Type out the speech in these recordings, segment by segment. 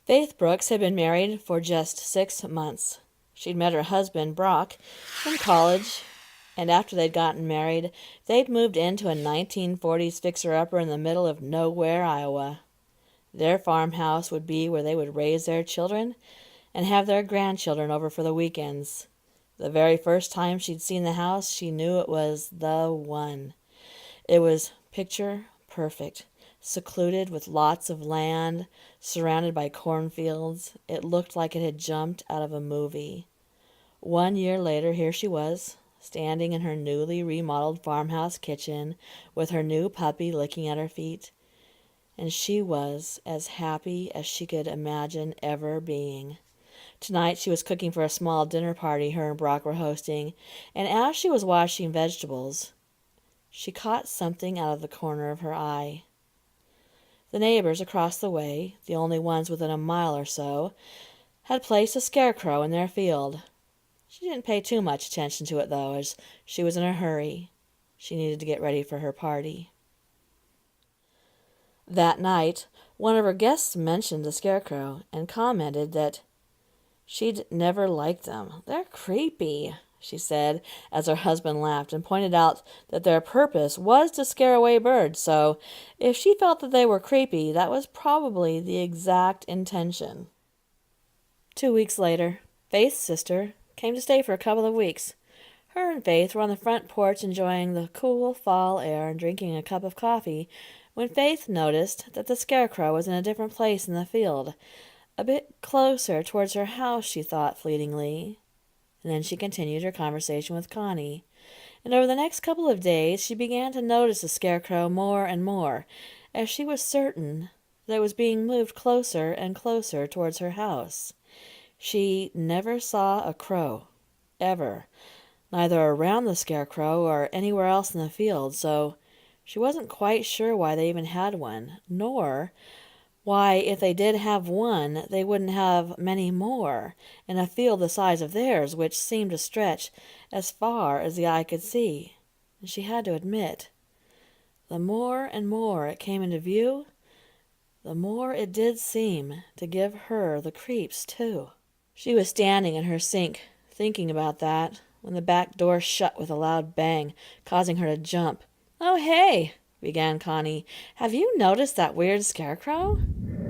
Faith Brooks had been married for just 6 months. She'd met her husband, Brock, in college, and after they'd gotten married, they'd moved into a 1940s fixer-upper in the middle of nowhere, Iowa. Their farmhouse would be where they would raise their children and have their grandchildren over for the weekends. The very first time she'd seen the house, she knew it was the one. It was picture perfect, secluded with lots of land, surrounded by cornfields. It looked like it had jumped out of a movie. 1 year later, here she was, standing in her newly remodeled farmhouse kitchen with her new puppy licking at her feet. And she was as happy as she could imagine ever being. Tonight she was cooking for a small dinner party her and Brock were hosting, and as she was washing vegetables, she caught something out of the corner of her eye. The neighbors across the way, the only ones within a mile or so, had placed a scarecrow in their field. She didn't pay too much attention to it, though, as she was in a hurry. She needed to get ready for her party. That night, one of her guests mentioned the scarecrow and commented that she'd never liked them. "They're creepy," she said, as her husband laughed and pointed out that their purpose was to scare away birds, so if she felt that they were creepy, that was probably the exact intention. 2 weeks later, Faith's sister came to stay for a couple of weeks. Her and Faith were on the front porch enjoying the cool fall air and drinking a cup of coffee when Faith noticed that the scarecrow was in a different place in the field, a bit closer towards her house, she thought fleetingly. And then she continued her conversation with Connie. And over the next couple of days she began to notice the scarecrow more and more, as she was certain that it was being moved closer and closer towards her house. She never saw a crow, ever, neither around the scarecrow or anywhere else in the field, so she wasn't quite sure why they even had one, nor why, if they did have one, they wouldn't have many more in a field the size of theirs, which seemed to stretch as far as the eye could see. And she had to admit, the more and more it came into view, the more it did seem to give her the creeps, too. She was standing in her sink, thinking about that, when the back door shut with a loud bang, causing her to jump. "Oh, hey," began Connie. "Have you noticed that weird scarecrow?"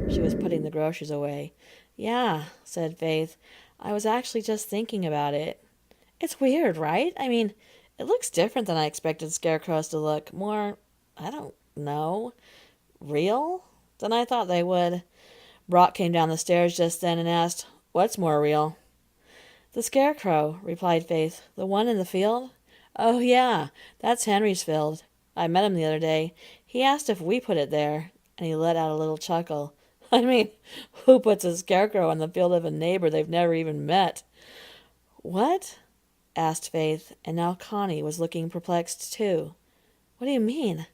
She was putting the groceries away. "Yeah," said Faith. "I was actually just thinking about it. It's weird, right? I mean, it looks different than I expected scarecrows to look. More, I don't know, real than I thought they would." Brock came down the stairs just then and asked, "What's more real?" "The scarecrow," replied Faith. "The one in the field?" "Oh, yeah, that's Henry's field. I met him the other day. He asked if we put it there," and he let out a little chuckle. "I mean, who puts a scarecrow in the field of a neighbor they've never even met?" "What?" asked Faith, and now Connie was looking perplexed too. "What do you mean?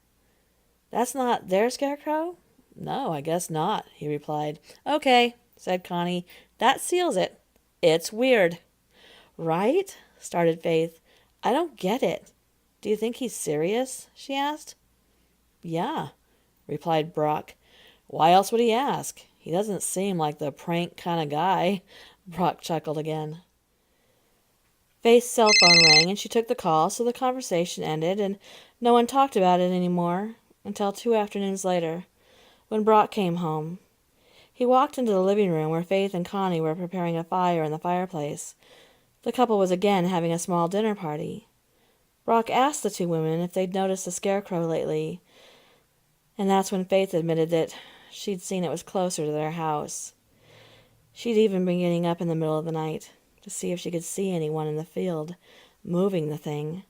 That's not their scarecrow?" "No, I guess not," he replied. "Okay," said Connie. "That seals it. It's weird." "Right?" started Faith. "I don't get it. Do you think he's serious?" she asked. "Yeah," replied Brock. "Why else would he ask? He doesn't seem like the prank kind of guy." Brock chuckled again. Faith's cell phone rang, and she took the call, so the conversation ended, and no one talked about it any more until 2 afternoons later, when Brock came home. He walked into the living room where Faith and Connie were preparing a fire in the fireplace. The couple was again having a small dinner party. Brock asked the two women if they'd noticed the scarecrow lately, and that's when Faith admitted that she'd seen it was closer to their house. She'd even been getting up in the middle of the night to see if she could see anyone in the field moving the thing.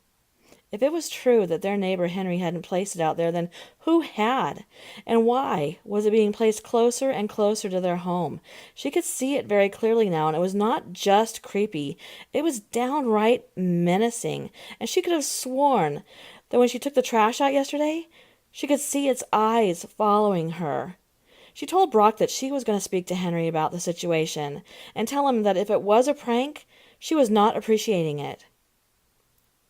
If it was true that their neighbor Henry hadn't placed it out there, then who had? And why was it being placed closer and closer to their home? She could see it very clearly now, and it was not just creepy. It was downright menacing, and she could have sworn that when she took the trash out yesterday, she could see its eyes following her. She told Brock that she was going to speak to Henry about the situation and tell him that if it was a prank, she was not appreciating it.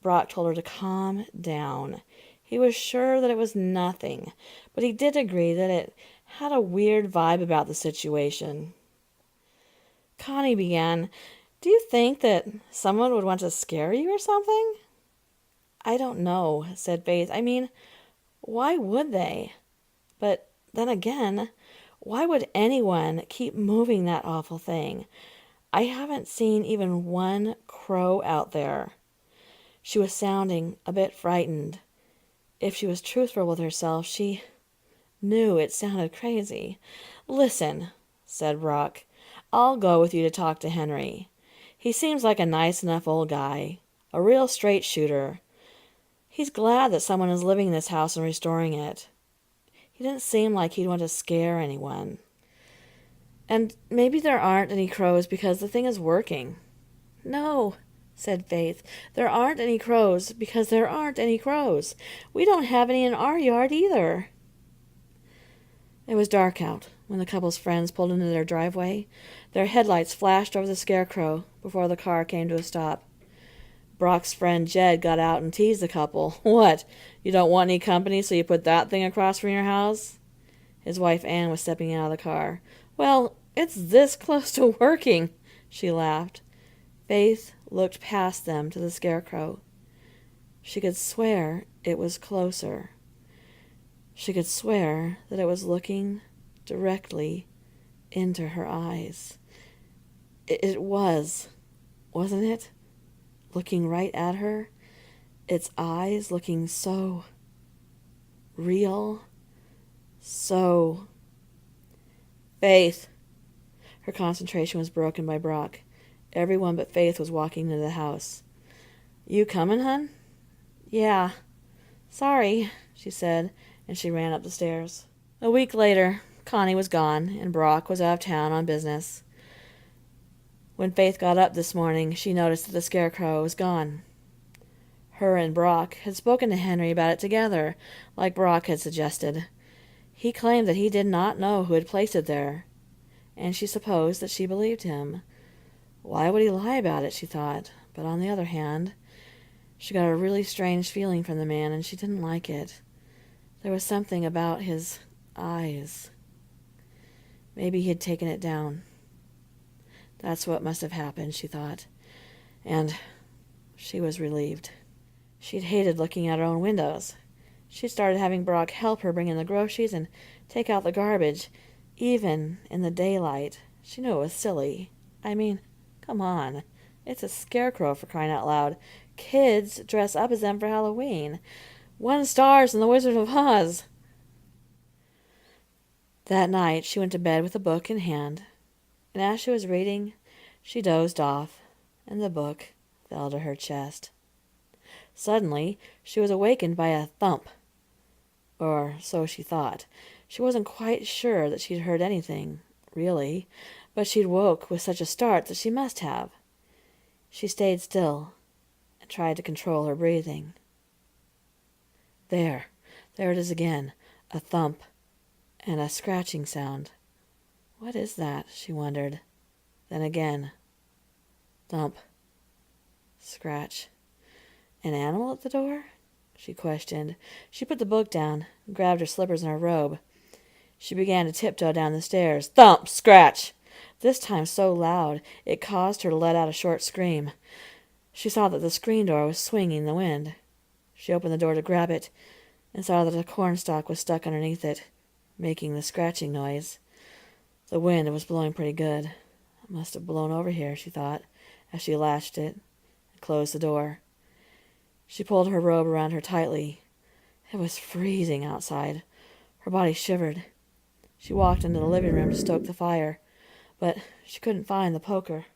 Brock told her to calm down. He was sure that it was nothing, but he did agree that it had a weird vibe about the situation. Connie began, "Do you think that someone would want to scare you or something?" "I don't know," said Faith. "I mean, why would they? But then again, why would anyone keep moving that awful thing? I haven't seen even one crow out there." She was sounding a bit frightened. If she was truthful with herself, she knew it sounded crazy. "Listen," said Brock, "I'll go with you to talk to Henry. He seems like a nice enough old guy, a real straight shooter. He's glad that someone is living in this house and restoring it. He didn't seem like he'd want to scare anyone. And maybe there aren't any crows because the thing is working." "No," said Faith, "there aren't any crows because there aren't any crows. We don't have any in our yard either." It was dark out when the couple's friends pulled into their driveway. Their headlights flashed over the Scarecrow before the car came to a stop. Brock's friend Jed got out and teased the couple. "What, you don't want any company, so you put that thing across from your house?" His wife Anne was stepping out of the car. "Well, it's this close to working," she laughed. Faith looked past them to the Scarecrow. She could swear it was closer. She could swear that it was looking directly into her eyes. It was, wasn't it? Looking right at her. Its eyes looking so real. So... "Faith!" Her concentration was broken by Brock. Everyone but Faith was walking into the house. "You coming, hun?" "Yeah. Sorry," she said, and she ran up the stairs. A week later, Connie was gone, and Brock was out of town on business. When Faith got up this morning, she noticed that the Scarecrow was gone. Her and Brock had spoken to Henry about it together, like Brock had suggested. He claimed that he did not know who had placed it there, and she supposed that she believed him. Why would he lie about it, she thought, but on the other hand, she got a really strange feeling from the man, and she didn't like it. There was something about his eyes. Maybe he had taken it down. That's what must have happened, she thought, and she was relieved. She'd hated looking at her own windows. She started having Brock help her bring in the groceries and take out the garbage, even in the daylight. She knew it was silly. I mean, come on. It's a Scarecrow, for crying out loud. Kids dress up as them for Halloween. Won stars in The Wizard of Oz. That night she went to bed with a book in hand, and as she was reading, she dozed off, and the book fell to her chest. Suddenly she was awakened by a thump. Or so she thought. She wasn't quite sure that she'd heard anything, really, but she'd woke with such a start that she must have. She stayed still and tried to control her breathing. There it is again, a thump and a scratching sound. What is that, she wondered. Then again, thump, scratch. An animal at the door? She questioned. She put the book down and grabbed her slippers and her robe. She began to tiptoe down the stairs. Thump! Scratch! This time so loud it caused her to let out a short scream. She saw that the screen door was swinging in the wind. She opened the door to grab it and saw that a cornstalk was stuck underneath it, making the scratching noise. The wind was blowing pretty good. It must have blown over here, she thought, as she latched it and closed the door. She pulled her robe around her tightly. It was freezing outside. Her body shivered. She walked into the living room to stoke the fire, but she couldn't find the poker.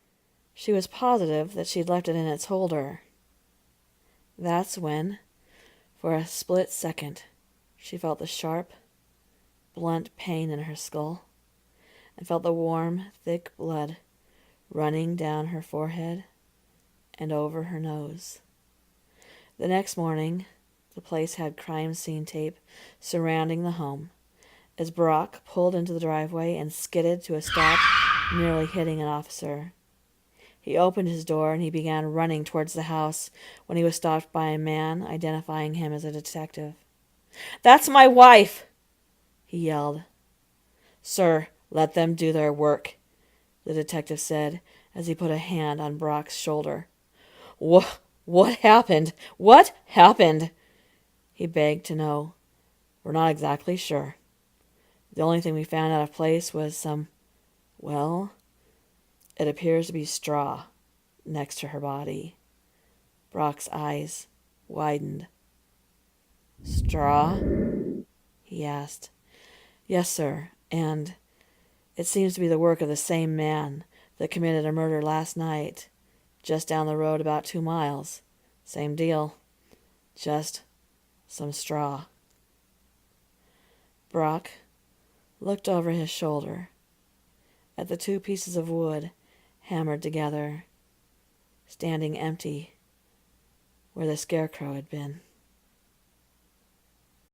She was positive that she'd left it in its holder. That's when, for a split second, she felt the sharp, blunt pain in her skull, and felt the warm, thick blood running down her forehead and over her nose. The next morning, the place had crime scene tape surrounding the home, as Brock pulled into the driveway and skidded to a stop, nearly hitting an officer. He opened his door and he began running towards the house when he was stopped by a man identifying him as a detective. "That's my wife!" he yelled. "Sir, let them do their work," the detective said as he put a hand on Brock's shoulder. What happened? What happened? He begged to know. We're not exactly sure. The only thing we found out of place was well, it appears to be straw next to her body. Brock's eyes widened. Straw? He asked. Yes, sir, and it seems to be the work of the same man that committed a murder last night, just down the road about 2 miles. Same deal. Just some straw. Brock looked over his shoulder at the 2 pieces of wood hammered together, standing empty where the Scarecrow had been.